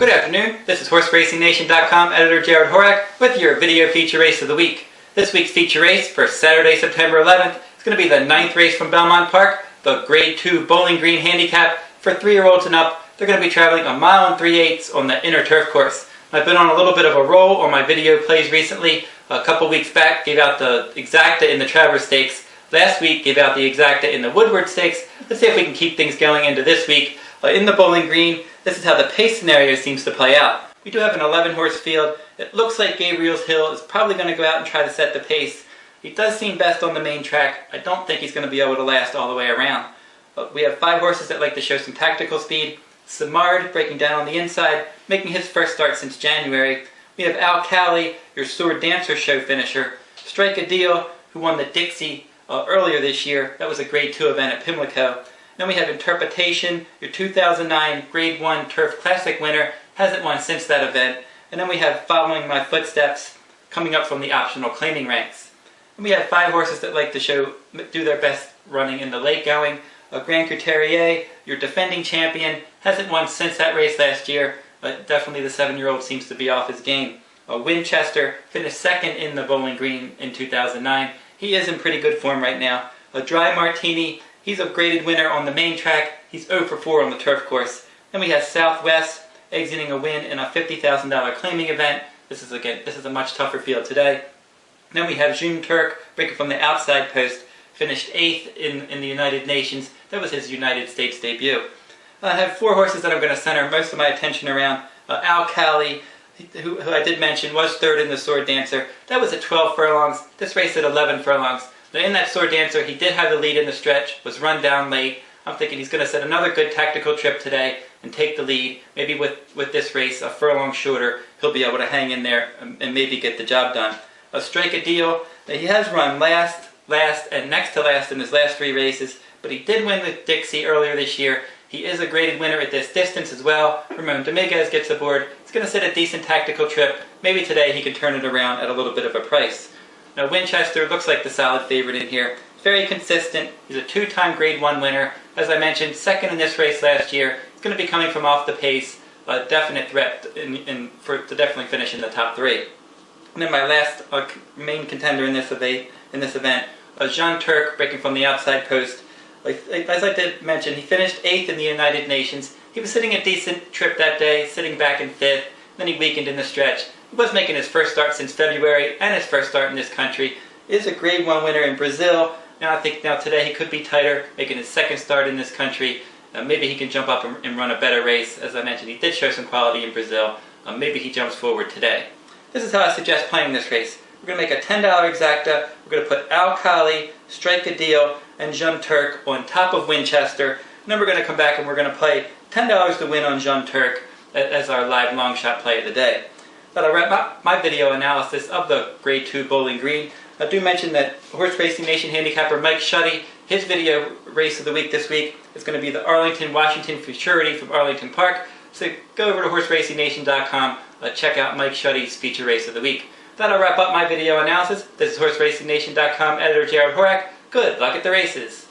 Good afternoon, this is HorseRacingNation.com editor Jared Horak with your video feature race of the week. This week's feature race for Saturday, September 11th is going to be the 9th race from Belmont Park, the Grade 2 Bowling Green Handicap for 3-year-olds and up. They're going to be traveling 1 mile and 3/8 on the inner turf course. I've been on a little bit of a roll on my video plays recently. A couple weeks back gave out the exacta in the Travers Stakes. Last week gave out the exacta in the Woodward Stakes. Let's see if we can keep things going into this week. In the Bowling Green, this is how the pace scenario seems to play out. We do have an 11-horse field. It looks like Gabriel's Hill is probably going to go out and try to set the pace. He does seem best on the main track. I don't think he's going to be able to last all the way around. But we have 5 horses that like to show some tactical speed. Samard breaking down on the inside, making his first start since January. We have Al Cali, your Sword Dancer show finisher. Strike a Deal, who won the Dixie earlier this year. That was a Grade 2 event at Pimlico. Then we have Interpretation, your 2009 Grade 1 Turf Classic winner. Hasn't won since that event. And then we have Following My Footsteps, coming up from the optional claiming ranks. And we have 5 horses that like to do their best running in the late going. Grand Couturier, your defending champion, hasn't won since that race last year, but definitely the 7-year-old seems to be off his game. Winchester finished 2nd in the Bowling Green in 2009. He is in pretty good form right now. Dry Martini, he's a graded winner on the main track. He's 0 for 4 on the turf course. Then we have Southwest exiting a win in a $50,000 claiming event. This is a much tougher field today. Then we have June Turk breaking from the outside post, finished 8th in the United Nations. That was his United States debut. I have 4 horses that I'm going to center most of my attention around. Al Cali, who I did mention, was 3rd in the Sword Dancer. That was at 12 furlongs. This race at 11 furlongs. Now in that Sword Dancer, he did have the lead in the stretch, was run down late. I'm thinking he's going to set another good tactical trip today and take the lead. Maybe with this race, a furlong shorter, he'll be able to hang in there and maybe get the job done. Strike a Deal, he has run last, and next to last in his last 3 races, but he did win the Dixie earlier this year. He is a graded winner at this distance as well. Remember, Dominguez gets aboard. He's going to set a decent tactical trip. Maybe today he can turn it around at a little bit of a price. Now Winchester looks like the solid favorite in here. Very consistent. He's a 2-time Grade 1 winner. As I mentioned, 2nd in this race last year. He's going to be coming from off the pace. A definite threat to definitely finish in the top 3. And then my last main contender in this event, Jean Turk breaking from the outside post. As I did mention, he finished 8th in the United Nations. He was sitting a decent trip that day, sitting back in 5th. Then he weakened in the stretch. He was making his first start since February and his first start in this country. He is a Grade 1 winner in Brazil. Now I think today he could be tighter, making his 2nd start in this country. Maybe he can jump up and run a better race. As I mentioned, he did show some quality in Brazil. Maybe he jumps forward today. This is how I suggest playing this race. We're going to make a $10 exacta. We're going to put Al Cali, Strike a Deal, and Jean Turk on top of Winchester. And then we're going to come back and we're going to play $10 to win on Jean Turk as our live long shot play of the day. That'll wrap up my video analysis of the Grade 2 Bowling Green. I do mention that Horse Racing Nation handicapper Mike Shuddy, his video race of the week this week is going to be the Arlington, Washington Futurity from Arlington Park. So go over to HorseRacingNation.com, check out Mike Shuddy's feature race of the week. That'll wrap up my video analysis. This is HorseRacingNation.com editor Jared Horak. Good luck at the races.